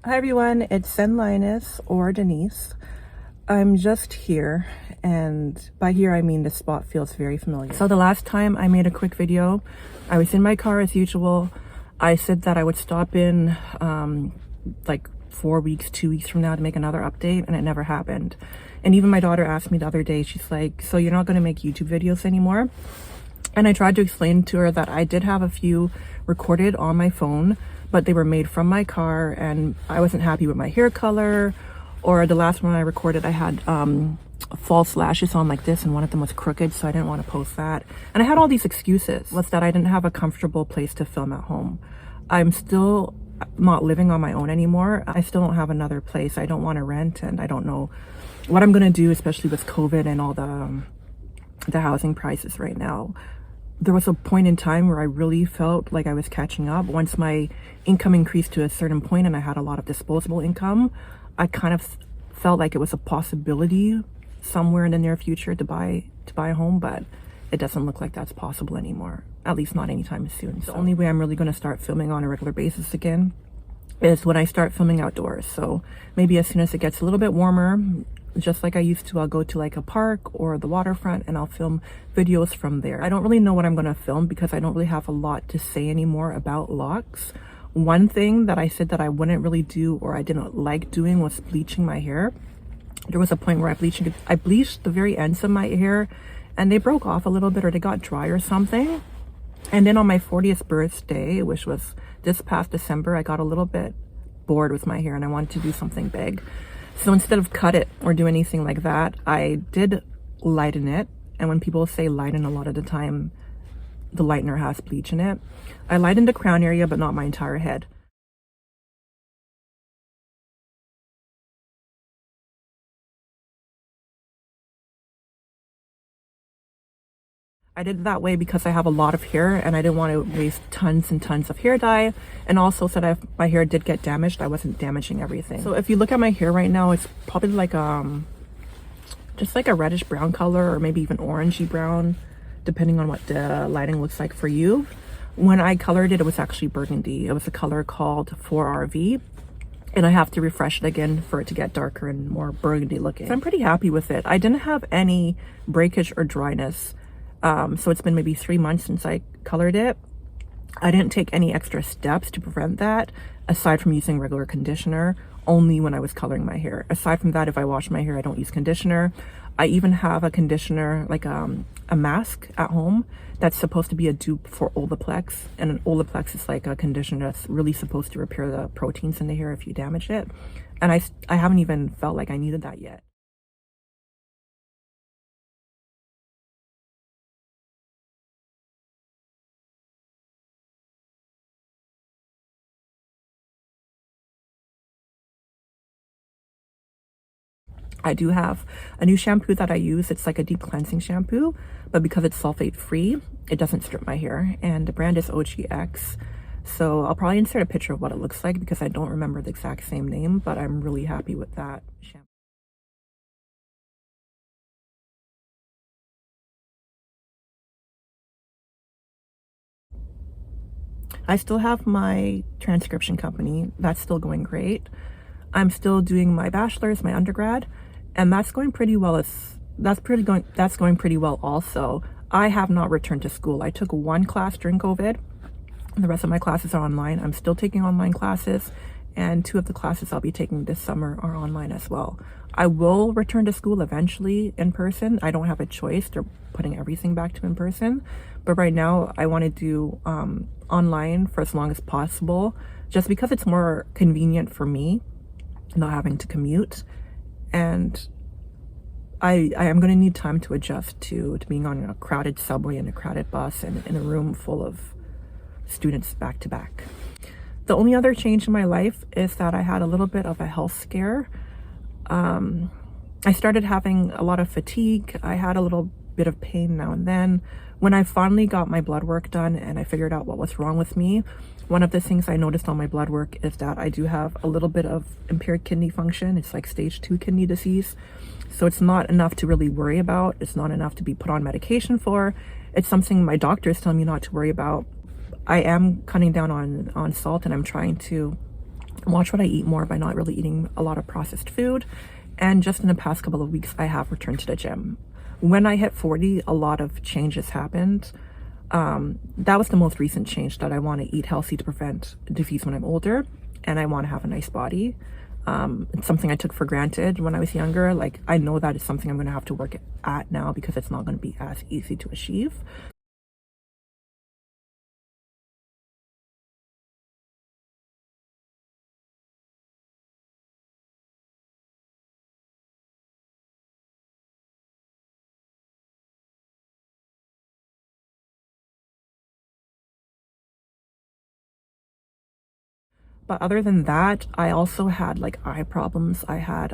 Hi everyone, it's Linus or Denise. I'm just here, and by here I mean this spot feels very familiar. So the last time I made a quick video, I was in my car as usual. I said that I would stop in like 4 weeks, 2 weeks from now to make another update, and it never happened. And even my daughter asked me the other day, she's like, so you're not going to make YouTube videos anymore? And I tried to explain to her that I did have a few recorded on my phone, but they were made from my car and I wasn't happy with my hair color. Or the last one I recorded, I had false lashes on like this and one of them was crooked, so I didn't want to post that. And I had all these excuses. Was that I didn't have a comfortable place to film at home. I'm still not living on my own anymore. I still don't have another place. I don't want to rent, and I don't know what I'm going to do, especially with COVID and all the housing prices right now. There was a point in time where I really felt like I was catching up. Once my income increased to a certain point and I had a lot of disposable income, I kind of felt like it was a possibility somewhere in the near future to buy a home, but it doesn't look like that's possible anymore, at least not anytime soon. So the only way I'm really going to start filming on a regular basis again is when I start filming outdoors. So maybe as soon as it gets a little bit warmer, just like I used to, I'll go to like a park or the waterfront and I'll film videos from there. I don't really know what I'm going to film because I don't really have a lot to say anymore about locks. One thing that I said that I wouldn't really do, or I didn't like doing, was bleaching my hair. There was a point where I bleached the very ends of my hair and they broke off a little bit, or they got dry or something. And then on my 40th birthday, which was this past December, I got a little bit bored with my hair and I wanted to do something big. So instead of cut it or do anything like that, I did lighten it. And when people say lighten, a lot of the time, the lightener has bleach in it. I lightened the crown area, but not my entire head. I did it that way because I have a lot of hair and I didn't want to waste tons and tons of hair dye, and also so that if my hair did get damaged, I wasn't damaging everything. So if you look at my hair right now, it's probably like just like a reddish brown color, or maybe even orangey brown, depending on what the lighting looks like for you. When I colored it, it was actually burgundy. It was a color called 4RV, and I have to refresh it again for it to get darker and more burgundy looking. So I'm pretty happy with it. I didn't have any breakage or dryness. So it's been maybe 3 months since I colored it. I didn't take any extra steps to prevent that, aside from using regular conditioner only when I was coloring my hair. Aside from that, if I wash my hair, I don't use conditioner. I even have a conditioner, like a mask at home that's supposed to be a dupe for Olaplex. And an Olaplex is like a conditioner that's really supposed to repair the proteins in the hair if you damage it. And I haven't even felt like I needed that yet. I do have a new shampoo that I use. It's like a deep cleansing shampoo, but because it's sulfate free, it doesn't strip my hair. And the brand is OGX. So I'll probably insert a picture of what it looks like because I don't remember the exact same name, but I'm really happy with that shampoo. I still have my transcription company. That's still going great. I'm still doing my bachelor's, my undergrad, and that's going pretty well. That's going pretty well also. I have not returned to school. I took one class during COVID. The rest of my classes are online. I'm still taking online classes, and 2 of the classes I'll be taking this summer are online as well. I will return to school eventually in person. I don't have a choice. They're putting everything back to in person. But right now I want to do online for as long as possible, just because it's more convenient for me not having to commute. And I am going to need time to adjust to being on a crowded subway and a crowded bus and in a room full of students back to back. The only other change in my life is that I had a little bit of a health scare. I started having a lot of fatigue. I had a little bit of pain now and then. When I finally got my blood work done and I figured out what was wrong with me, one of the things I noticed on my blood work is that I do have a little bit of impaired kidney function. It's like stage 2 kidney disease. So it's not enough to really worry about. It's not enough to be put on medication for. It's something my doctor is telling me not to worry about. I am cutting down on salt, and I'm trying to watch what I eat more by not really eating a lot of processed food. And just in the past couple of weeks, I have returned to the gym. When I hit 40, a lot of changes happened. That was the most recent change, that I want to eat healthy to prevent disease when I'm older, and I want to have a nice body. It's something I took for granted when I was younger. Like, I know that it's something I'm going to have to work at now because it's not going to be as easy to achieve. But other than that, I also had like eye problems. I had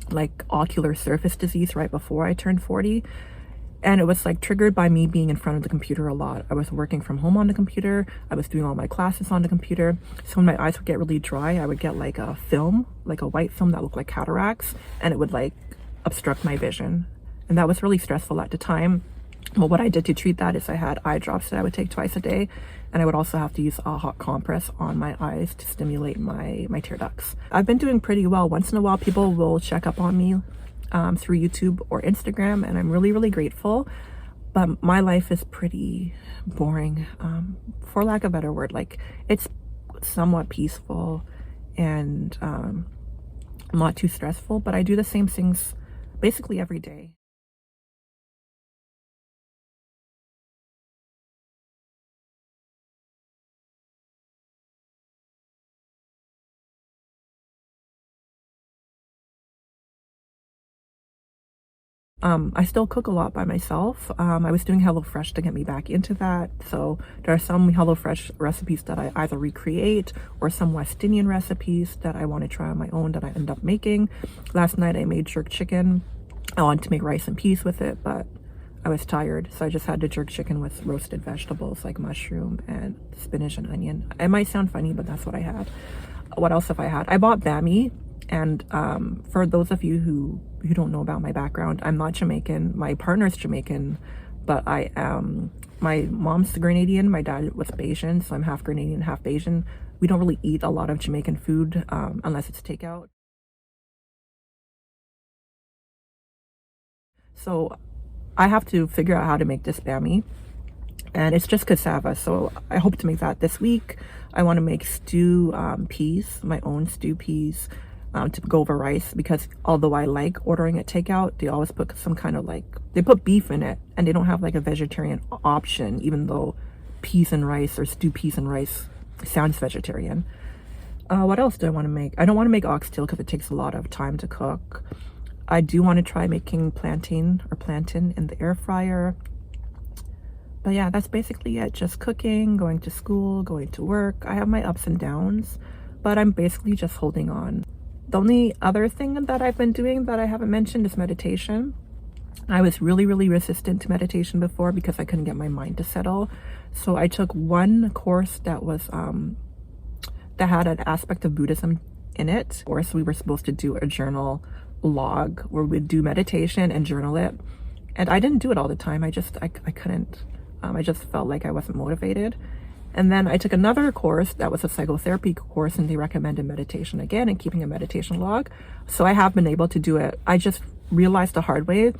like ocular surface disease right before I turned 40. And it was like triggered by me being in front of the computer a lot. I was working from home on the computer. I was doing all my classes on the computer. So when my eyes would get really dry, I would get like a film, like a white film that looked like cataracts, and it would like obstruct my vision. And that was really stressful at the time. Well, what I did to treat that is I had eye drops that I would take twice a day, and I would also have to use a hot compress on my eyes to stimulate my tear ducts. I've been doing pretty well. Once in a while, people will check up on me through YouTube or Instagram, and I'm really, really grateful. But my life is pretty boring, for lack of a better word. Like, it's somewhat peaceful and not too stressful, but I do the same things basically every day. I still cook a lot by myself. I was doing HelloFresh to get me back into that. So there are some HelloFresh recipes that I either recreate, or some West Indian recipes that I want to try on my own that I end up making. Last night I made jerk chicken. I wanted to make rice and peas with it, but I was tired. So I just had the jerk chicken with roasted vegetables like mushroom and spinach and onion. It might sound funny, but that's what I had. What else have I had? I bought Bammy. And for those of you who don't know about my background, I'm not Jamaican. My partner's Jamaican, but I am. My mom's Grenadian. My dad was Bayesian, so I'm half Grenadian, half Bayesian. We don't really eat a lot of Jamaican food unless it's takeout. So I have to figure out how to make this Bammy. And it's just cassava, so I hope to make that this week. I want to make stew peas, my own stew peas. To go over rice, because although I like ordering it takeout, they always put some kind of like, they put beef in it, and they don't have like a vegetarian option, even though peas and rice or stew peas and rice sounds vegetarian. What else do I want to make? I don't want to make oxtail because it takes a lot of time to cook. I do want to try making plantain in the air fryer. But yeah, that's basically it. Just cooking, going to school, going to work. I have my ups and downs, but I'm basically just holding on. The only other thing that I've been doing that I haven't mentioned is meditation. I was really, really resistant to meditation before because I couldn't get my mind to settle. So I took one course that was that had an aspect of Buddhism in it. Or so we were supposed to do a journal log where we'd do meditation and journal it. And I didn't do it all the time. I couldn't. I just felt like I wasn't motivated. And then I took another course that was a psychotherapy course, and they recommended meditation again and keeping a meditation log. So I have been able to do it. I just realized the hard way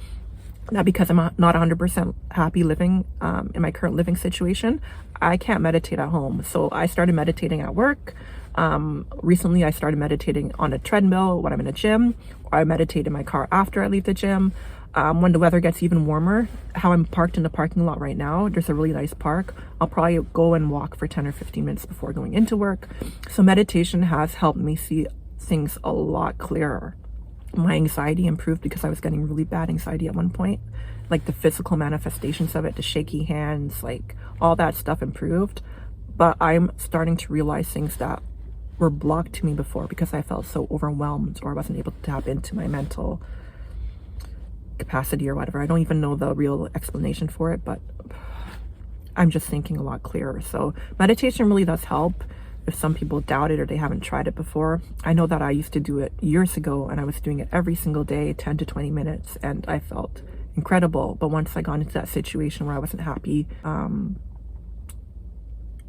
that because I'm not 100% happy living in my current living situation, I can't meditate at home. So I started meditating at work. Recently, I started meditating on a treadmill when I'm in a gym, or I meditate in my car after I leave the gym. When the weather gets even warmer, how I'm parked in the parking lot right now, there's a really nice park. I'll probably go and walk for 10 or 15 minutes before going into work. So meditation has helped me see things a lot clearer. My anxiety improved because I was getting really bad anxiety at one point. Like the physical manifestations of it, the shaky hands, like all that stuff improved. But I'm starting to realize things that were blocked to me before because I felt so overwhelmed, or I wasn't able to tap into my mental capacity or whatever. I don't even know the real explanation for it, but I'm just thinking a lot clearer. So meditation really does help. If some people doubt it or they haven't tried it before, I know that I used to do it years ago, and I was doing it every single day, 10 to 20 minutes, and I felt incredible. But once I got into that situation where I wasn't happy, or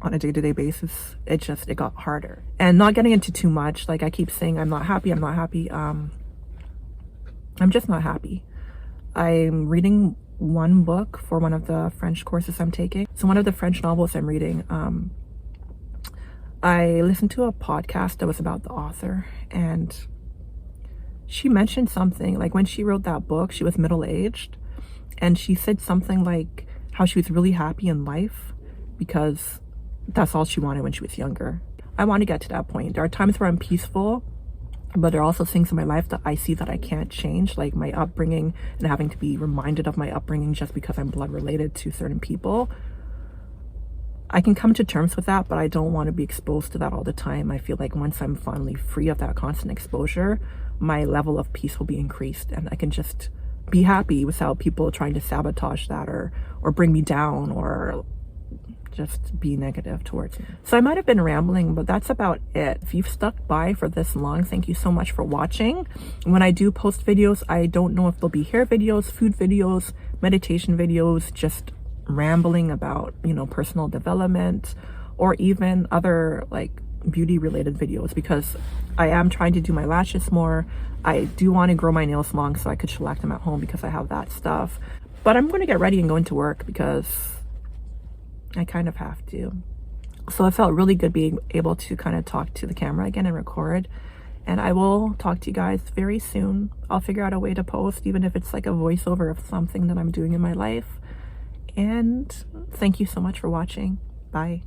on a day-to-day basis, it got harder. And not getting into too much, like I keep saying, I'm not happy. I'm just not happy. I'm reading one book for one of the French courses I'm taking. So one of the French novels I'm reading, I listened to a podcast that was about the author, and she mentioned something like when she wrote that book, she was middle-aged, and she said something like how she was really happy in life because that's all she wanted when she was younger. I want to get to that point. There are times where I'm peaceful, but there are also things in my life that I see that I can't change, like my upbringing and having to be reminded of my upbringing just because I'm blood related to certain people. I can come to terms with that, but I don't want to be exposed to that all the time. I feel like once I'm finally free of that constant exposure, my level of peace will be increased, and I can just be happy without people trying to sabotage that or bring me down or just be negative towards me. So I might have been rambling, but that's about it. If you've stuck by for this long, thank you so much for watching. When I do post videos, I don't know if they'll be hair videos, food videos, meditation videos, just rambling about, you know, personal development, or even other like beauty related videos, because I am trying to do my lashes more. I do want to grow my nails long so I could shellac them at home because I have that stuff. But I'm going to get ready and go into work because I kind of have to. So it felt really good being able to kind of talk to the camera again and record. And I will talk to you guys very soon. I'll figure out a way to post, even if it's like a voiceover of something that I'm doing in my life. And thank you so much for watching. Bye.